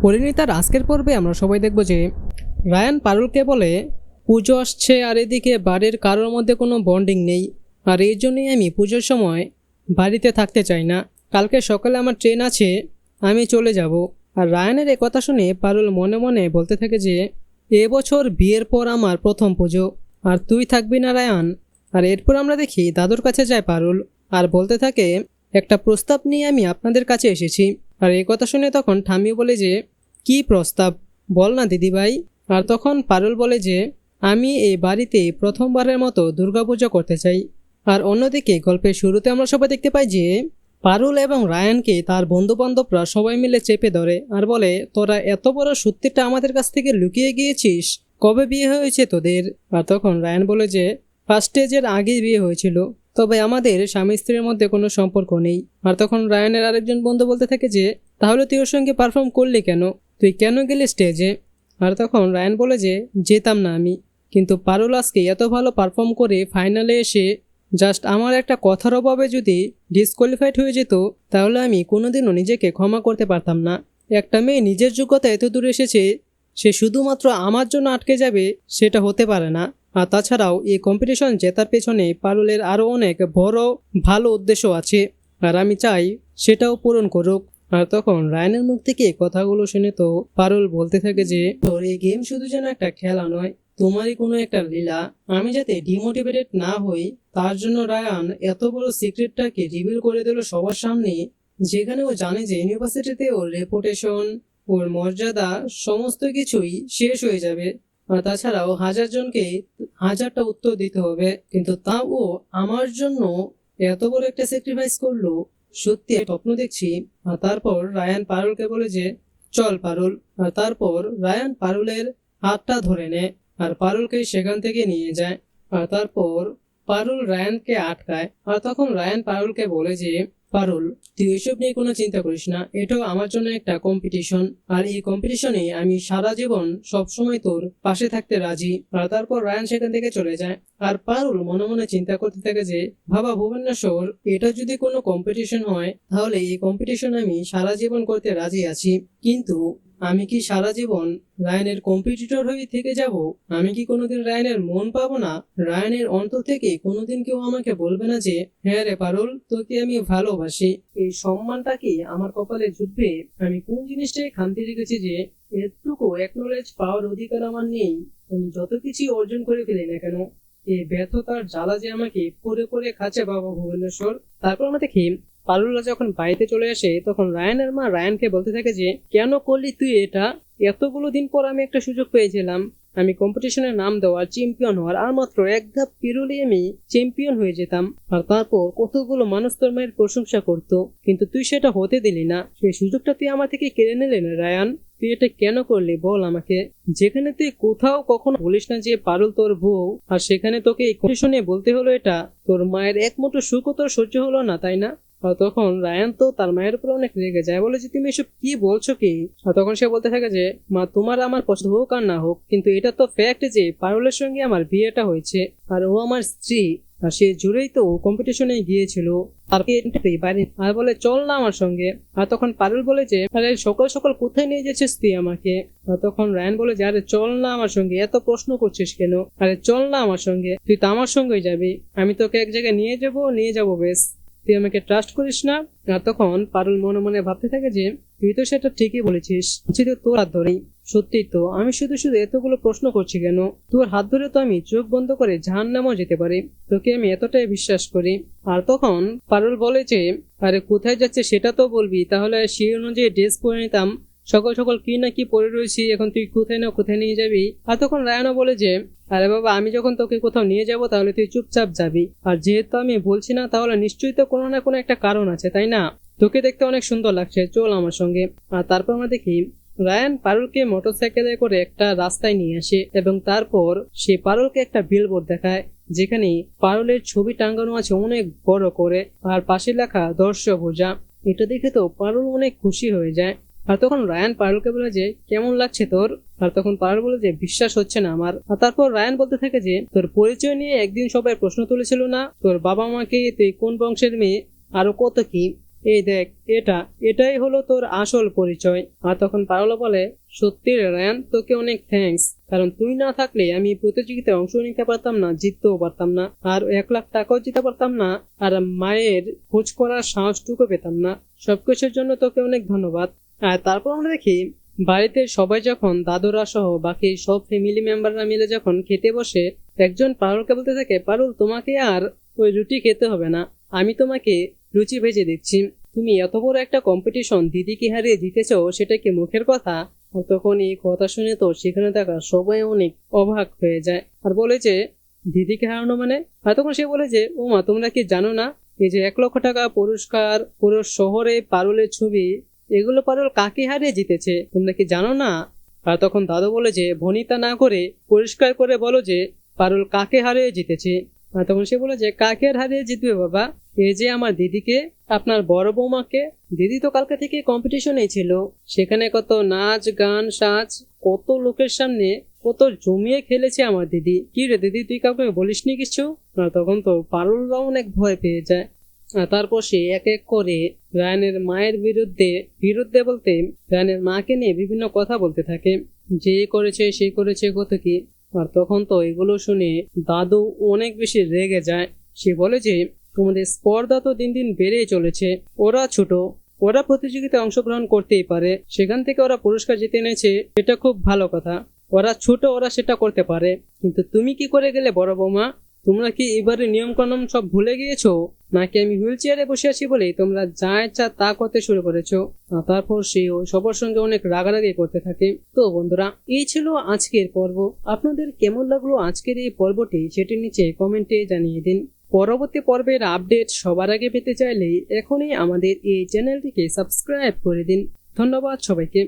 পরিণীতার আজকের পর্বে আমরা সবাই দেখব যে রায়ান পারুলকে বলে পুজো আসছে আর এদিকে বাড়ির কারোর মধ্যে কোনো বন্ডিং নেই, আর এই জন্যই আমি পুজোর সময় বাড়িতে থাকতে চাই না। কালকে সকালে আমার ট্রেন আছে, আমি চলে যাব। আর রায়ানের এ কথা শুনে পারুল মনে মনে বলতে থাকে যে এবছর বিয়ের পর আমার প্রথম পুজো, আর তুই থাকবি না রায়ান। আর এরপর আমরা দেখি দাদুর কাছে যায় পারুল আর বলতে থাকে একটা প্রস্তাব নিয়ে আমি আপনাদের কাছে এসেছি। আর এই কথা শুনে তখন ঠাম্মি বলে যে কি প্রস্তাব, বল না দিদিভাই। আর তখন পারুল বলে যে আমি এই বাড়িতে প্রথমবারের মতো দুর্গাপূজা করতে চাই। আর অন্যদিকে গল্পের শুরুতে আমরা সবাই দেখতে পাই যে পারুল এবং রায়ানকে তার বন্ধু বান্ধবরা সবাই মিলে চেপে ধরে আর বলে তোরা এত বড় সত্যিটা আমাদের কাছ থেকে লুকিয়ে গিয়েছিস, কবে বিয়ে হয়েছে তোদের? আর তখন রায়ান বলে যে ফার্স্ট স্টেজের আগেই বিয়ে হয়েছিল, তবে আমাদের স্বামী স্ত্রীর মধ্যে কোনো সম্পর্ক নেই। আর তখন রায়ানের আরেকজন বন্ধু বলতে থাকে যে তাহলে তুই ওর সঙ্গে পারফর্ম করলি কেন, তুই কেন গেলি স্টেজে? আর তখন রায়ান বলে যে যেতাম না আমি, কিন্তু পারুল আজকে এত ভালো পারফর্ম করে ফাইনালে এসে জাস্ট আমার একটা কথার অভাবে যদি ডিসকোয়ালিফাইড হয়ে যেত তাহলে আমি কোনোদিনও নিজেকে ক্ষমা করতে পারতাম না। একটা মেয়ে নিজের যোগ্যতা এত দূর এসেছে, সে শুধুমাত্র আমার জন্য আটকে যাবে সেটা হতে পারে না। আর তাছাড়াও এই কম্পিটিশন জেতার পেছনে পারুলের আরও অনেক বড় ভালো উদ্দেশ্য আছে, আর আমি চাই সেটাও পূরণ করুক। আর তখন রায়ানের মুখ থেকে কথাগুলো শুনে তো পারুল বলতে থাকে যে তোর এই গেম শুধু যেন একটা খেলা নয়, তোমারই কোনো একটা লীলা। আমি যাতে ডিমোটিভেটেড না হই তার জন্য রায়ান এত বড় সিক্রেটটাকে রিভিল করে দিল সবার সামনে, যেখানে ও জানে যে ইউনিভার্সিটিতে ওর রেপুটেশন, ওর মর্যাদা সমস্ত কিছুই শেষ হয়ে যাবে। আর তাছাড়াও 1000 জনকে 1000টা উত্তর দিতে হবে, কিন্তু তাও ও আমার জন্য এত বড় একটা স্যাক্রিফাইস করলো, সত্যি স্বপ্ন দেখছি। আর তারপর রায়ান পারুলকে বলে যে চল পারুল। আর তারপর রায়ান পারুলের হাতটা ধরে নেয় আর পারুলকে সেখান থেকে নিয়ে যায়। আর তারপর পারুল রায়ানকে আটকায়। আর তখন রায়ান পারুলকে বলে যে পারুল, তুই এসব নিয়ে কোনো চিন্তা করিস না, এটাও আমার জন্য একটা কম্পিটিশন, আর এই কম্পিটিশনে আমি সারা জীবন সবসময় তোর পাশে থাকতে রাজি। আর তারপর রায়ান সেখান থেকে চলে যায়। আর পারুল মনে মনে চিন্তা করতে থাকে যে বাবা ভুবনেশ্বর, এটা যদি কোনো কম্পিটিশন হয় তাহলে এই কম্পিটিশন আমি সারা জীবন করতে রাজি আছি, কিন্তু আমি কি সারা জীবন রায়ানের কম্পিটিটর হয়ে থেকে যাব? আমি কি কোনোদিন রায়ানের মন পাবো না? রায়ানের অন্তর থেকে কোনোদিন কেউ আমাকে বলবে না যে হ্যাঁ রে পারুল, তোকে আমি ভালোবাসি? এই সম্মানটা কি আমার কপালে জুটবে? আমি কোন জিনিসটাই খামতি রেখেছি যে এতটুকু একনোলেজ পাওয়ার অধিকার আমার নেই? আমি যত কিছু অর্জন করে ফেলি না কেন, এই ব্যর্থতার জ্বালা যে আমাকে করে করে খাচ্ছে বাবা ভুবনেশ্বর। তারপর আমরা দেখি পারুলরা যখন বাড়িতে চলে আসে তখন রায়ানের মা রায়ানকে বলতে থাকে যে কেন করলি তুই এটা? এতগুলো দিন পর আমি একটা সুযোগ পেয়েছিলাম, আমি কম্পিটিশনের নাম দেওয়ার, চ্যাম্পিয়ন হওয়ার, আর মাত্র এক ধাপ পেরোলে আমি চ্যাম্পিয়ন হয়ে যেতাম। আর তারপর কতগুলো মানুষ তোর মায়ের প্রশংসা করতো, কিন্তু তুই সেটা হতে দিলি না। সেই সুযোগটা তুই আমার থেকে কেড়ে নিলি না রায়ান, তুই এটা কেন করলি বল আমাকে? যেখানে তুই কোথাও কখনো বলিস না যে পারুল তোর বউ, আর সেখানে তোকে এই কম্পিটিশনে বলতে হলো এটা, তোর মায়ের এক মুঠো সুখও তোর সহ্য হলো না, তাই না? আর তখন রায়ান তো তার মায়ের উপর অনেক রেগে যায়, বলে যে তুমি এসব কি বলছো কি? আর তখন সে বলতে থাকে যে মা, তোমার আমার পছন্দ হোক আর না হোক, কিন্তু এটা তো ফ্যাক্ট যে পারুলের সঙ্গে আমার বিয়েটা হয়েছে, আর ও আমার স্ত্রী, আর সে জুড়েই তো কম্পিটিশনে গিয়েছিল। আর বলে চল না আমার সঙ্গে। আর তখন পারুল বলে যে আরে সকাল সকাল কোথায় নিয়ে যাচ্ছিস তুই আমাকে? আর তখন রায়ান বলে যে আরে চল না আমার সঙ্গে, এত প্রশ্ন করছিস কেন? আরে চল না আমার সঙ্গে, তুই তো আমার সঙ্গেই যাবি, আমি তোকে এক জায়গায় নিয়ে যাবো বেশ, তুই আমাকে ট্রাস্ট করিস না? আর তখন পারুল মনে মনে ভাবতে থাকে যে তুই তো সেটা ঠিকই বলেছিস, তোর হাত ধরেই। সত্যি তো, আমি শুধু শুধু এতগুলো প্রশ্ন করছি কেন? তোর হাত ধরে তো আমি চোখ বন্ধ করে জাহান্নামেও যেতে পারি, তোকে আমি এতটাই বিশ্বাস করি। আর তখন পারুল বলে যে আরে কোথায় যাচ্ছে সেটা তো বলবি, তাহলে সেই অনুযায়ী ড্রেস পরে নিতাম, সকাল সকাল কি না কি পরে রয়েছি, এখন তুই কোথায় না কোথায় নিয়ে যাবি? আর তখন রায়ানও বলে যে আরে বাবা, আমি যখন তোকে কোথাও নিয়ে যাব তাহলে তুই চুপচাপ যাবি, আর যেহেতু আমি বলছি না তাহলে নিশ্চয়ই তো কোনো না কোনো একটা কারণ আছে, তাই না? তোকে দেখতে অনেক সুন্দর লাগছে, চল আমার সঙ্গে। আর তারপর আমরা দেখি রায়ান পারুলকে মোটরসাইকেলে করে একটা রাস্তায় নিয়ে আসে এবং তারপর সে পারুলকে একটা বিলবোর্ড দেখায়, যেখানে পারুলের ছবি টাঙ্গানো আছে অনেক বড় করে, আর পাশে লেখা দর্শক বোঝা। এটা দেখে তো পারুল অনেক খুশি হয়ে যায়। আর তখন রায়ান পারুলকে বলে যে কেমন লাগছে তোর? আর তখন পারুল বলে যে বিশ্বাস হচ্ছে না আমার। আর তারপর রায়ান বলতে থাকে যে তোর পরিচয় নিয়ে একদিন সবাই প্রশ্ন তুলেছিল না, তোর বাবা মাকে, তুই কোন বংশের মেয়ে, আরো কত কি। এই দেখ, এটাই হলো তোর আসল পরিচয়। আর তখন পারুল বলে, সত্যি রে রায়ান, তোকে অনেক থ্যাঙ্কস, কারণ তুই না থাকলে আমি প্রতিযোগিতায় অংশ নিতে পারতাম না, জিততেও পারতাম না, আর 1 লাখ টাকাও জিতে পারতাম না, আর মায়ের খোঁজ করার সাহসটুকু পেতাম না। সবকিছুর জন্য তোকে অনেক ধন্যবাদ। আর তারপর আমরা দেখি বাড়িতে সবাই যখন দাদুরা সহ বাকি সব ফ্যামিলি মেম্বাররা মিলে যখন খেতে বসে, একজন পারুলকে বলতে থাকে, পারুল তোমাকে আর ওই রুটি খেতে হবে না, আমি তোমাকে লুচি ভেজে দিচ্ছি। তুমি এত বড় একটা কম্পিটিশন দিদিকে হারিয়ে জিতেছো, সেটা কি মুখের কথা? আর তখন এই কথা শুনে তো সেখানে থাকা সবাই অনেক অবাক হয়ে যায় আর বলে যে, দিদিকে হারানো মানে? আর তখন সে বলে যে, ও মা, তোমরা কি জানো না, এই যে 1 লক্ষ টাকা পুরস্কার, পুরো শহরে পারুলের ছবি, এগুলো পারুল কাকে হারিয়ে জিতেছে, তোমরা কি জানো না? আর তখন দাদু বলে যে, ভনিতা না করে পরিষ্কার করে বলো যে পারুল কাকে হারিয়ে জিতেছে। আর তখন সে বলে যে, কাকে আর হারিয়ে জিতবে বাবা, এই যে আমার দিদিকে, আপনার বড় বৌমাকে। দিদি তো কালকে থেকে কম্পিটিশনেই ছিল, সেখানে কত নাচ গান সাজ, কত লোকের সামনে কত জমিয়ে খেলেছে আমার দিদি। কি রে দিদি, তুই কাউকে বলিসনি কিছু? আর তখন তো পারুলরা অনেক ভয় পেয়ে যায়। আর তারপর সে এক এক করে রায়ানের মায়ের বিরুদ্ধে বিরুদ্ধে বলতে রায়ানের মাকে নিয়ে বিভিন্ন কথা বলতে থাকে, যে করেছে সে করেছে কত কি। আর তখন তো এগুলো শুনে দাদু অনেক বেশি রেগে যায়। সে বলে যে, তোমাদের স্পর্ধা তো দিন দিন বেড়েই চলেছে, ওরা ছোট, ওরা প্রতিযোগিতায় অংশগ্রহণ করতেই পারে, সেখান থেকে ওরা পুরস্কার জিতে এনেছে, এটা খুব ভালো কথা। ওরা ছোট, ওরা সেটা করতে পারে, কিন্তু তুমি কি করে গেলে বড় বৌমা? তোমরা কি এবারে নিয়ম কানুন সব ভুলে গিয়েছো, নাকি আমি হুইল চেয়ারে বসে আছি বলে তোমরা যা ইচ্ছা তা করতে শুরু করেছো? আর তারপর সেও সবার সঙ্গে অনেক রাগারাগি করতে থাকে। তো বন্ধুরা, এই ছিল আজকের পর্ব। আপনাদের কেমন লাগলো আজকের এই পর্বটি, সেটি নিচে কমেন্টে জানিয়ে দিন। পরবর্তী পর্বের আপডেট সবার আগে পেতে চাইলে এখনই আমাদের এই চ্যানেলটিকে সাবস্ক্রাইব করে দিন। ধন্যবাদ সবাইকে।